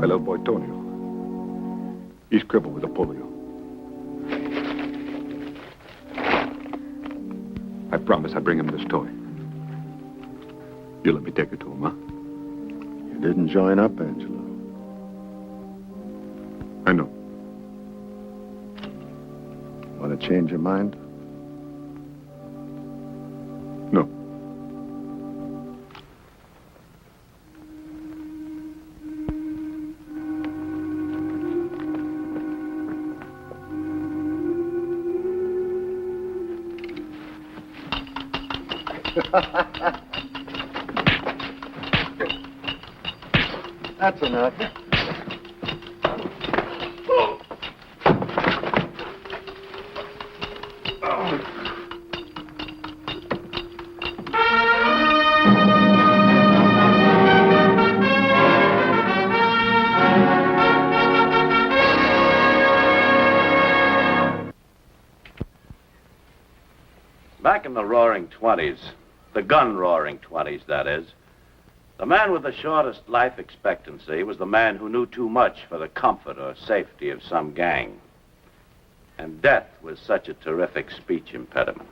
My little boy, Tonio. He's crippled with the polio. I promise I'll bring him this toy. You let me take it to him, huh? You didn't join up, Angelo. I know. Want to change your mind? No. That's enough. Back in the roaring 20s, the gun-roaring 20s, that is, the man with the shortest life expectancy was the man who knew too much for the comfort or safety of some gang. And death was such a terrific speech impediment.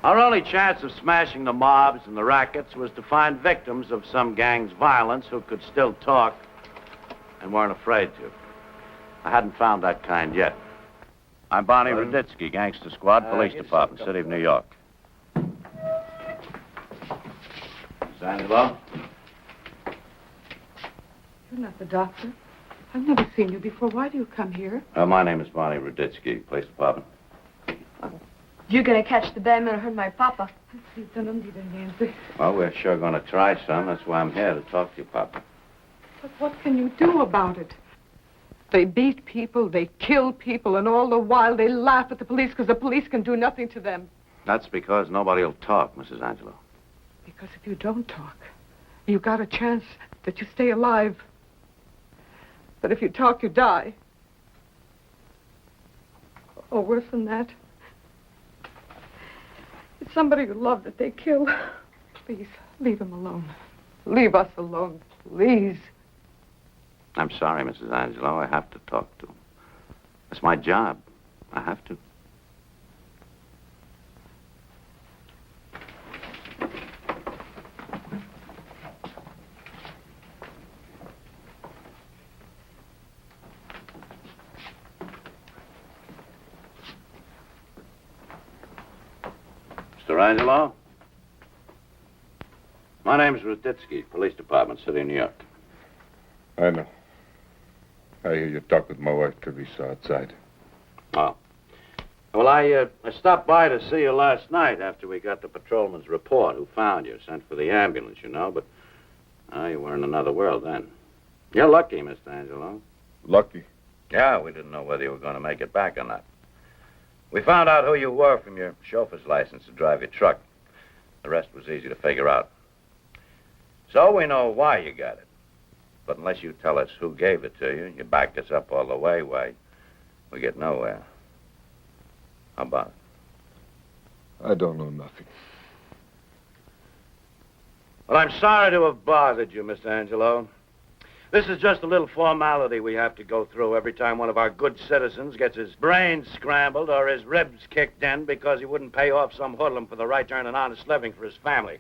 Our only chance of smashing the mobs and the rackets was to find victims of some gang's violence who could still talk and weren't afraid to. I hadn't found that kind yet. I'm Barney Ruditsky, Gangster Squad, Police Department, City of New York. Miss Angelo? You're not the doctor. I've never seen you before. Why do you come here? My name is Barney Ruditsky, Police Department. You're gonna catch the bad man who hurt my papa. Well, we're sure gonna try some. That's why I'm here, to talk to you, Papa. But what can you do about it? They beat people, they kill people, and all the while they laugh at the police because the police can do nothing to them. That's because nobody will talk, Mrs. Angelo. Because if you don't talk, you got a chance that you stay alive. But if you talk, you die. Or worse than that, it's somebody you love that they kill. Please, leave him alone. Leave us alone, please. I'm sorry, Mrs. Angelo. I have to talk to him. It's my job. I have to. Mr. Angelo? My name's Ruditsky, Police Department, City of New York. I know. I hear you talk with my wife, Teresa, outside. Oh. Well, I stopped by to see you last night after we got the patrolman's report, who found you, sent for the ambulance, you know, but you were in another world then. You're lucky, Mr. Angelo. Lucky? Yeah, we didn't know whether you were going to make it back or not. We found out who you were from your chauffeur's license to drive your truck. The rest was easy to figure out. So we know why you got it. But unless you tell us who gave it to you, you backed us up all the way, why, we get nowhere. How about it? I don't know nothing. Well, I'm sorry to have bothered you, Mr. Angelo. This is just a little formality we have to go through every time one of our good citizens gets his brains scrambled or his ribs kicked in because he wouldn't pay off some hoodlum for the right to earn an honest living for his family.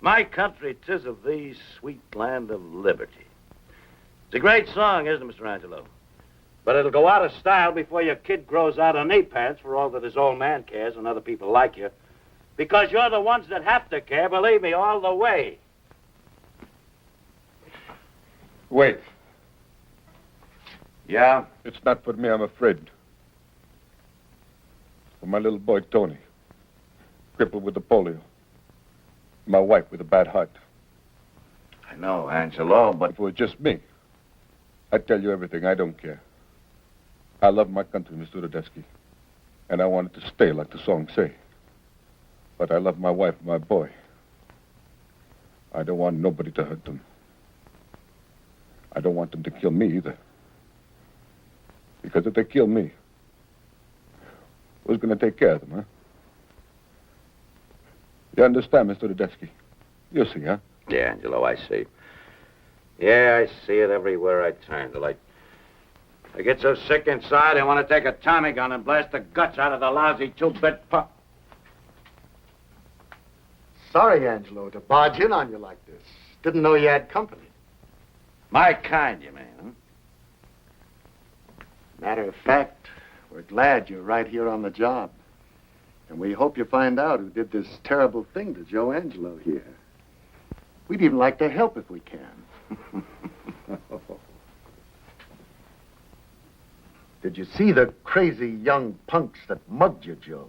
My country, 'tis of thee, sweet land of liberty. It's a great song, isn't it, Mr. Angelo? But it'll go out of style before your kid grows out of knee pads for all that his old man cares and other people like you. Because you're the ones that have to care, believe me, all the way. Wait. Yeah? It's not for me, I'm afraid. For my little boy, Tony. Crippled with the polio. My wife with a bad heart. I know, Angelo, but... If it was just me, I'd tell you everything. I don't care. I love my country, Mr. Rudetsky. And I want it to stay like the song say. But I love my wife and my boy. I don't want nobody to hurt them. I don't want them to kill me either. Because if they kill me, who's going to take care of them, huh? You understand, Mr. Tedeschi? You see, huh? Yeah, Angelo, I see. Yeah, I see it everywhere I turn. Till I get so sick inside, I want to take a Tommy gun and blast the guts out of the lousy two-bit pup. Sorry, Angelo, to barge in on you like this. Didn't know you had company. My kind, you mean, huh? Matter of fact, we're glad you're right here on the job. And we hope you find out who did this terrible thing to Joe Angelo here. We'd even like to help if we can. Did you see the crazy young punks that mugged you, Joe?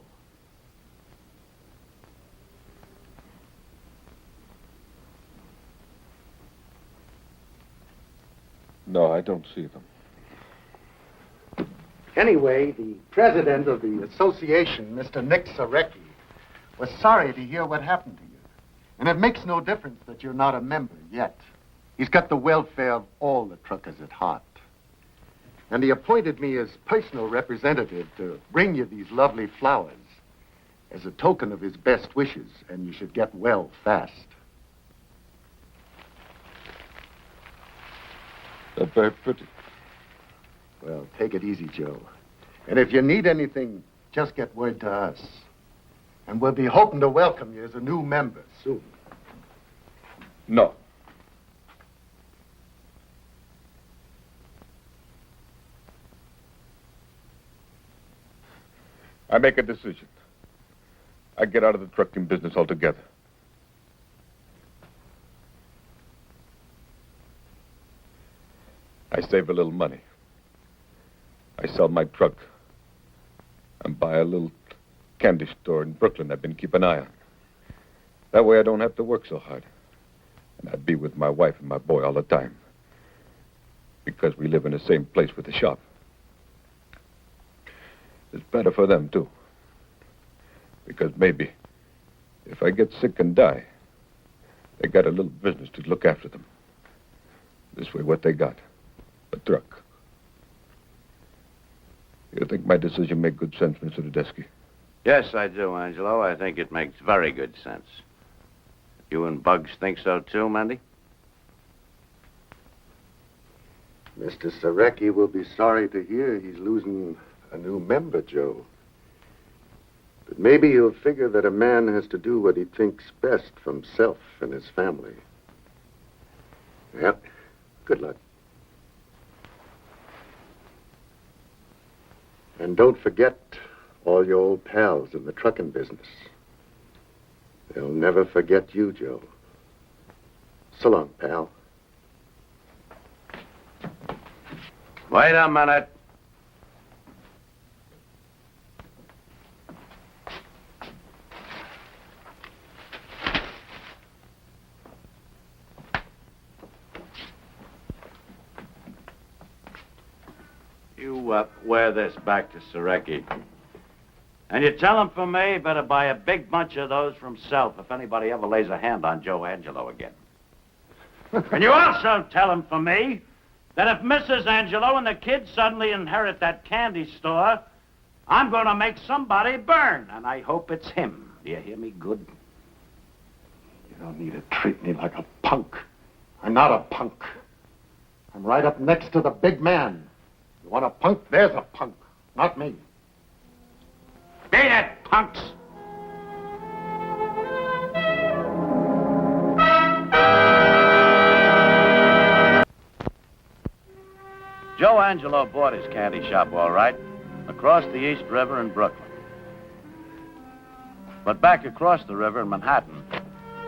No, I don't see them. Anyway, the president of the association, Mr. Nick Sarecki, was sorry to hear what happened to you. And it makes no difference that you're not a member yet. He's got the welfare of all the truckers at heart. And he appointed me as personal representative to bring you these lovely flowers as a token of his best wishes, and you should get well fast. They're very pretty. Well, take it easy, Joe. And if you need anything, just get word to us. And we'll be hoping to welcome you as a new member soon. No. I make a decision. I get out of the trucking business altogether. I save a little money. I sell my truck and buy a little candy store in Brooklyn I've been keeping an eye on. That way I don't have to work so hard. And I'd be with my wife and my boy all the time. Because we live in the same place with the shop. It's better for them, too. Because maybe if I get sick and die, they got a little business to look after them. This way, what they got? A truck. You think my decision make good sense, Mr. Tedeschi? Yes, I do, Angelo. I think it makes very good sense. You and Bugs think so, too, Mendy? Mr. Sarecki will be sorry to hear he's losing a new member, Joe. But maybe he'll figure that a man has to do what he thinks best for himself and his family. Yep. Good luck. And don't forget all your old pals in the trucking business. They'll never forget you, Joe. So long, pal. Wait a minute. You wear this back to Sarecki. And you tell him for me, better buy a big bunch of those for himself if anybody ever lays a hand on Joe Angelo again. And you also tell him for me that if Mrs. Angelo and the kids suddenly inherit that candy store, I'm going to make somebody burn, and I hope it's him. Do you hear me good? You don't need to treat me like a punk. I'm not a punk. I'm right up next to the big man. You want a punk? There's a punk. Not me. Beat it, punks! Joe Angelo bought his candy shop, all right, across the East River in Brooklyn. But back across the river in Manhattan,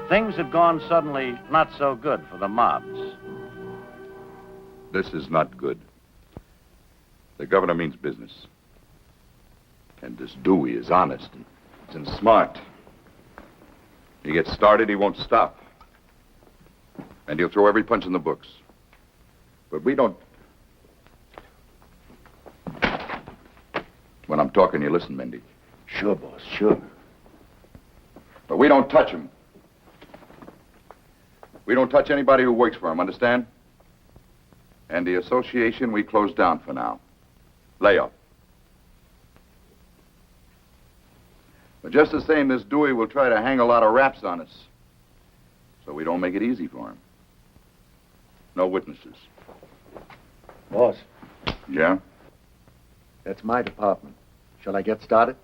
things had gone suddenly not so good for the mobs. This is not good. The governor means business. And this Dewey is honest and smart. He gets started, he won't stop. And he'll throw every punch in the books. But we don't... When I'm talking, you listen, Mindy. Sure, boss, sure. But we don't touch him. We don't touch anybody who works for him, understand? And the association we close down for now. Lay off. But just the same, this Dewey will try to hang a lot of raps on us. So we don't make it easy for him. No witnesses. Boss, Yeah? that's my department. Shall I get started?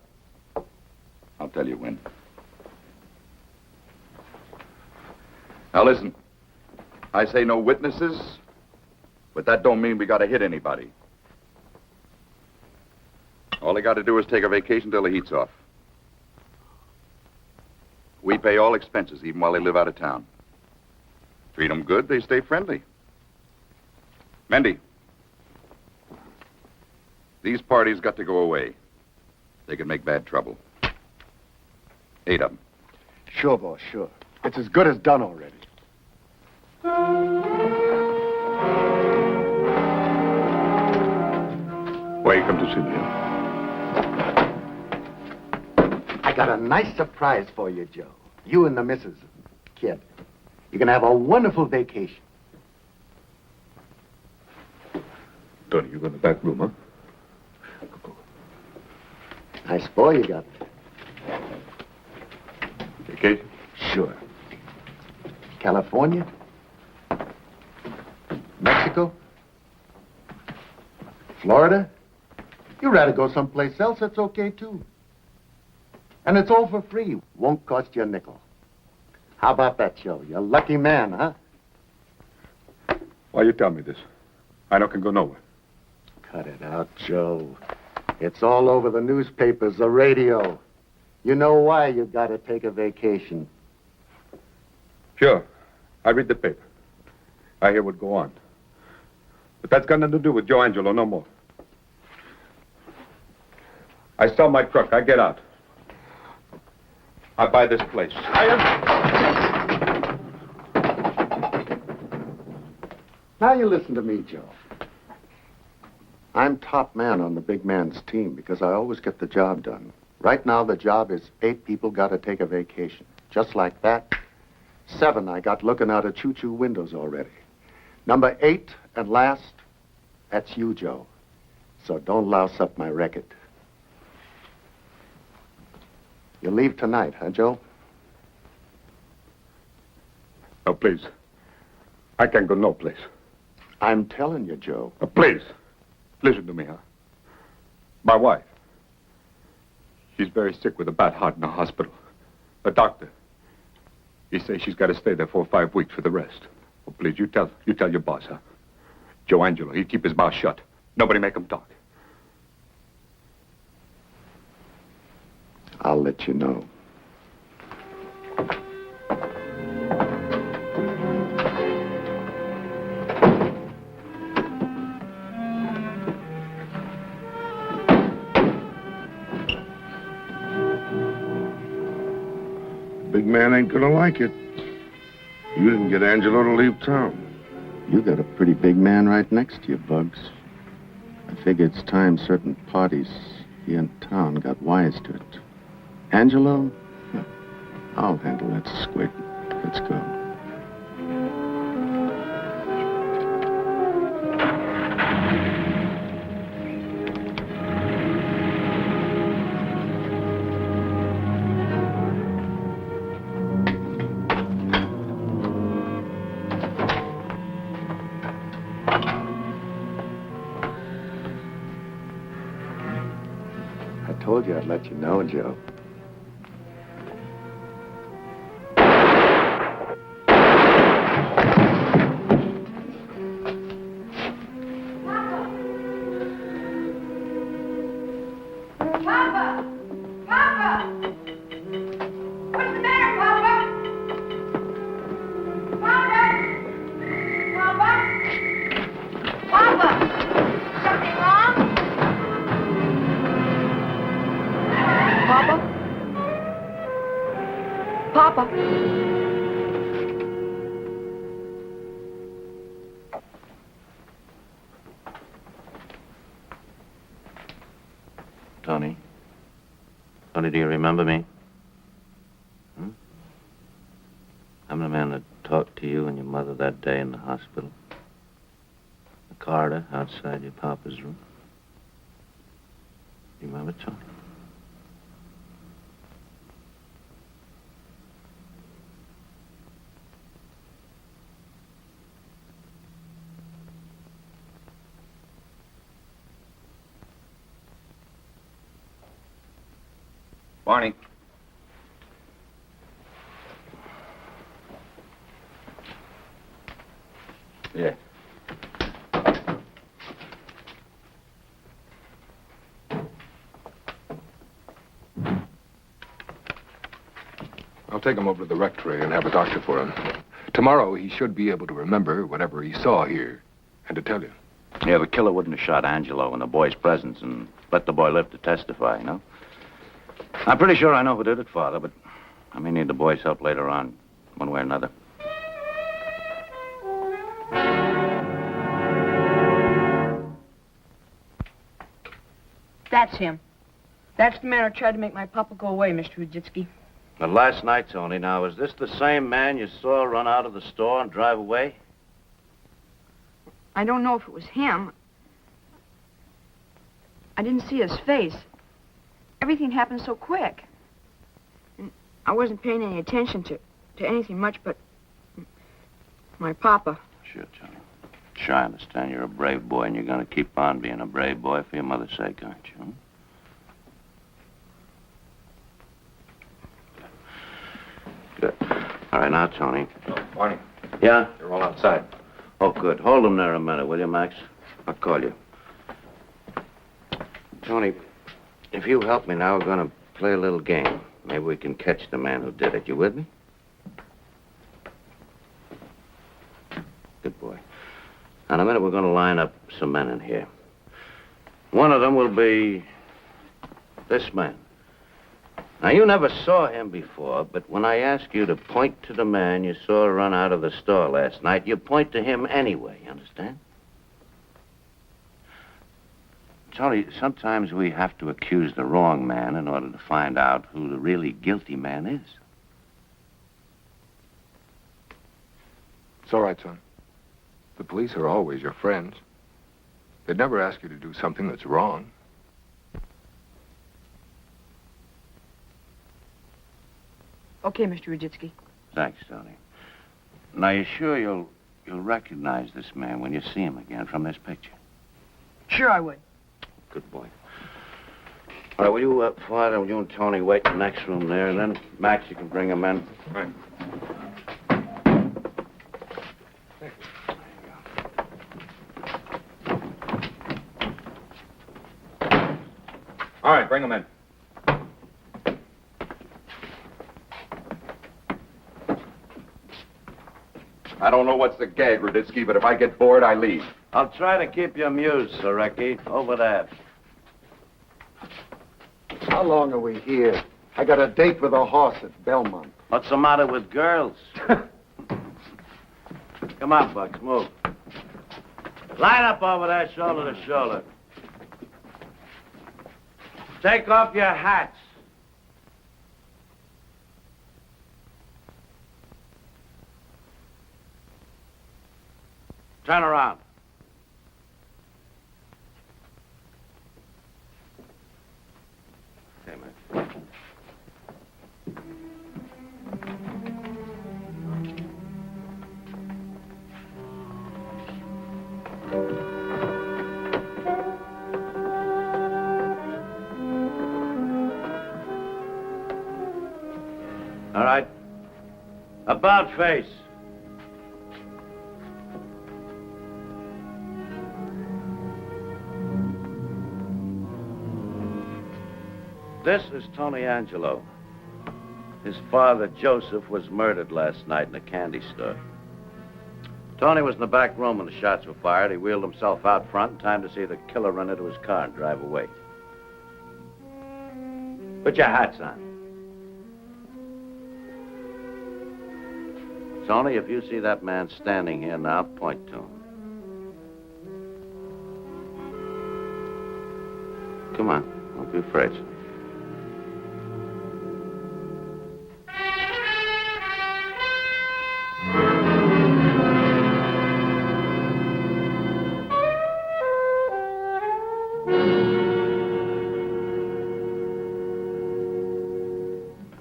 I'll tell you when. Now listen. I say no witnesses, but that don't mean we gotta hit anybody. All they gotta do is take a vacation till the heat's off. We pay all expenses, even while they live out of town. Treat them good, they stay friendly. Mendy, these parties got to go away. They could make bad trouble. 8 of them. Sure, boss, sure. It's as good as done already. Why you come to see me? I got a nice surprise for you, Joe. You and the missus, kid. You're gonna have a wonderful vacation. Tony, you go in the back room, huh? Nice boy you got. Vacation? Sure. California? Mexico? Florida? You'd rather go someplace else, that's okay, too. And it's all for free. Won't cost you a nickel. How about that, Joe? You're a lucky man, huh? Why you tell me this? I don't can go nowhere. Cut it out, Joe. It's all over the newspapers, the radio. You know why you gotta take a vacation. Sure. I read the paper. I hear what go on. But that's got nothing to do with Joe Angelo, no more. I sell my truck. I get out. I buy this place. Now you listen to me, Joe. I'm top man on the big man's team because I always get the job done. Right now, the job is 8 people got to take a vacation. Just like that, 7 I got looking out of choo-choo windows already. Number 8 and last, that's you, Joe. So don't louse up my record. You leave tonight, huh, Joe? No, please. I can't go no place. I'm telling you, Joe. Please. Listen to me, huh? My wife. She's very sick with a bad heart in the hospital. The doctor. He says she's got to stay there 4 or 5 weeks for the rest. Oh, please, you tell your boss, huh? Joe Angelo, he'd keep his mouth shut. Nobody make him talk. I'll let you know. Big man ain't gonna like it. You didn't get Angelo to leave town. You got a pretty big man right next to you, Bugs. I figure it's time certain parties here in town got wise to it. Angelo? I'll handle that squid. Let's go. I told you I'd let you know, Joe. Papa! Papa! What's the matter, Papa? Papa! Papa! Papa! Something wrong? Papa? Papa? Tony? Tony, do you remember me? I'm the man that talked to you and your mother that day in the hospital. The corridor outside your papa's room. You remember, Tony? Barney. Yeah. I'll take him over to the rectory and have a doctor for him. Tomorrow, he should be able to remember whatever he saw here and to tell you. Yeah, the killer wouldn't have shot Angelo in the boy's presence and let the boy live to testify, you know? I'm pretty sure I know who did it, Father, but I may need the boy's help later on, one way or another. That's him. That's the man who tried to make my papa go away, Mr. Ruditsky. But last night, Tony, now, is this the same man you saw run out of the store and drive away? I don't know if it was him. I didn't see his face. Everything happened so quick. And I wasn't paying any attention to anything much but my papa. Sure, Tony. Sure, I understand you're a brave boy and you're going to keep on being a brave boy for your mother's sake, aren't you? Good. All right, now, Tony. Oh, Barney, Yeah? they're all outside. Oh, good. Hold them there a minute, will you, Max? I'll call you. Tony, if you help me now, we're going to play a little game. Maybe we can catch the man who did it. You with me? Good boy. Now, in a minute, we're going to line up some men in here. One of them will be this man. Now, you never saw him before, but when I ask you to point to the man you saw run out of the store last night, you point to him anyway, you understand? Tony, sometimes we have to accuse the wrong man in order to find out who the really guilty man is. It's all right, son. The police are always your friends. They'd never ask you to do something that's wrong. Okay, Mr. Ruditsky. Thanks, Tony. Now, you sure you'll recognize this man when you see him again from this picture? Sure I would. Good boy. All right, will you, Father, will you and Tony wait in the next room there, and then, Max, you can bring him in. Right. All right, bring him in. I don't know what's the gag, Ruditsky, but if I get bored, I leave. I'll try to keep you amused, Sorecki. Over there. How long are we here? I got a date with a horse at Belmont. What's the matter with girls? Come on, Bucks, move. Line up over there, shoulder to shoulder. Take off your hats. Turn around. Okay, man. All right. About face. This is Tony Angelo. His father, Joseph, was murdered last night in a candy store. Tony was in the back room when the shots were fired. He wheeled himself out front in time to see the killer run into his car and drive away. Put your hats on. Tony, if you see that man standing here now, point to him. Come on, don't be afraid.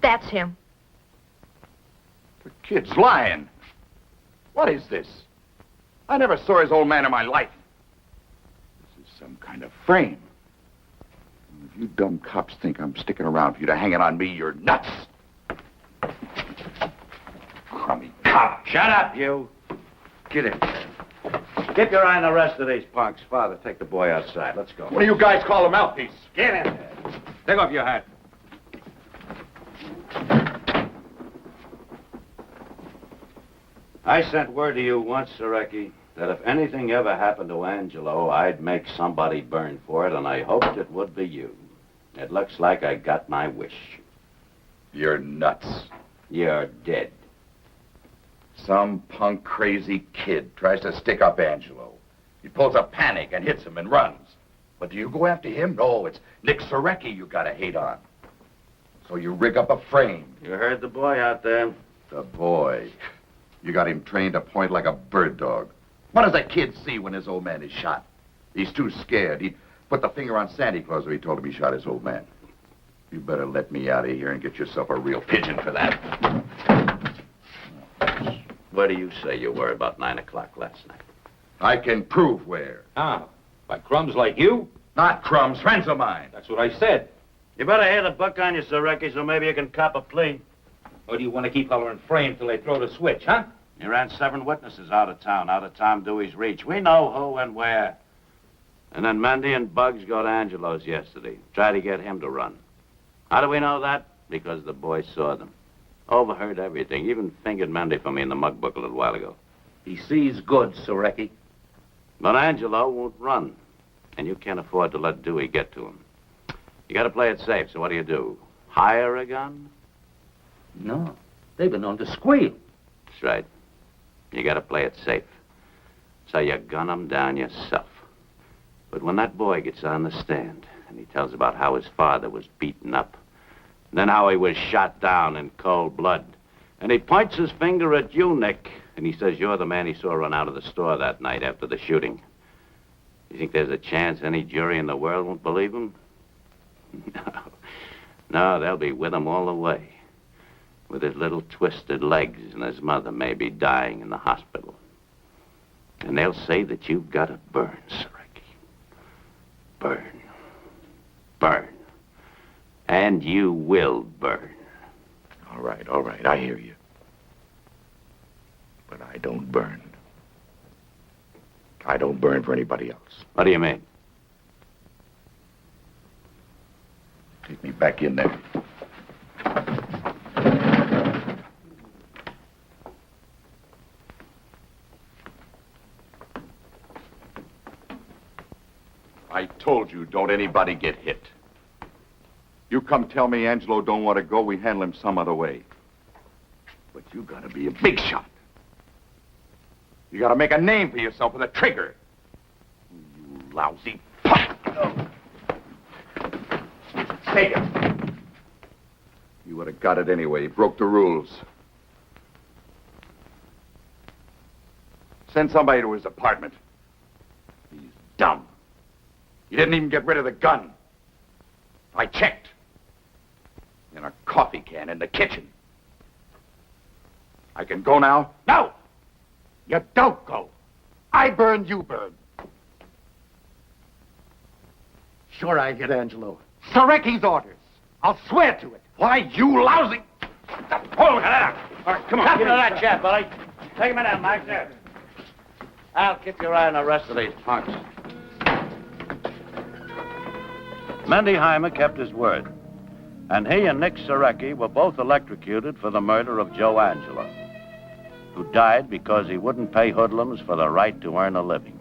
That's him. The kid's lying. What is this? I never saw his old man in my life. This is some kind of frame. If you dumb cops think I'm sticking around for you to hang it on me, you're nuts. Crummy cop. Shut up, you. Get in there. Keep your eye on the rest of these punks. Father, take the boy outside. Let's go. What do you guys call a mouthpiece? Get in there. Take off your hat. I sent word to you once, Sarecki, that if anything ever happened to Angelo, I'd make somebody burn for it, and I hoped it would be you. It looks like I got my wish. You're nuts. You're dead. Some punk crazy kid tries to stick up Angelo. He pulls a panic and hits him and runs. But do you go after him? No, it's Nick Sarecki you gotta hate on. So you rig up a frame. You heard the boy out there. The boy. You got him trained to point like a bird dog. What does a kid see when his old man is shot? He's too scared. He'd put the finger on Santa Claus if he told him he shot his old man. You better let me out of here and get yourself a real pigeon for that. Where do you say you were about 9 o'clock last night? I can prove where. How? By crumbs like you? Not crumbs, friends of mine. That's what I said. You better hear the book on you, Sarecki, so maybe you can cop a plea. Or do you want to keep hollering frame till they throw the switch, huh? You ran 7 witnesses out of Tom Dewey's reach. We know who and where. And then Mendy and Bugs go to Angelo's yesterday. Try to get him to run. How do we know that? Because the boy saw them. Overheard everything. Even fingered Mendy for me in the mug book a little while ago. He sees good, Sarecki. But Angelo won't run. And you can't afford to let Dewey get to him. You gotta play it safe, so what do? Hire a gun? No. They've been known to squeal. That's right. You gotta play it safe. So you gun him down yourself. But when that boy gets on the stand and he tells about how his father was beaten up, and then how he was shot down in cold blood, and he points his finger at you, Nick, and he says you're the man he saw run out of the store that night after the shooting, you think there's a chance any jury in the world won't believe him? No, they'll be with him all the way. With his little twisted legs, and his mother may be dying in the hospital. And they'll say that you've got to burn, Sarecki. Burn. Burn. And you will burn. All right, I hear you. But I don't burn. I don't burn for anybody else. What do you mean? Take me back in there. I told you, don't anybody get hit. You come tell me Angelo don't want to go, we handle him some other way. But you gotta be a big shot. You gotta make a name for yourself with a trigger. You lousy punk. Take it. You would have got it anyway. He broke the rules. Send somebody to his apartment. He's dumb. He didn't even get rid of the gun. I checked. In a coffee can in the kitchen. I can go now? No! You don't go. I burn, you burn. Sure, I hit Angelo. Sarecki's orders. I'll swear to it. Why, you lousy... Oh, look at that. All right, come on. Get into that chat, buddy. Take him in there, Mike. There. Al, keep your eye on the rest of these punks. Mendy Heimer kept his word. And he and Nick Sarecki were both electrocuted for the murder of Joe Angelo, who died because he wouldn't pay hoodlums for the right to earn a living.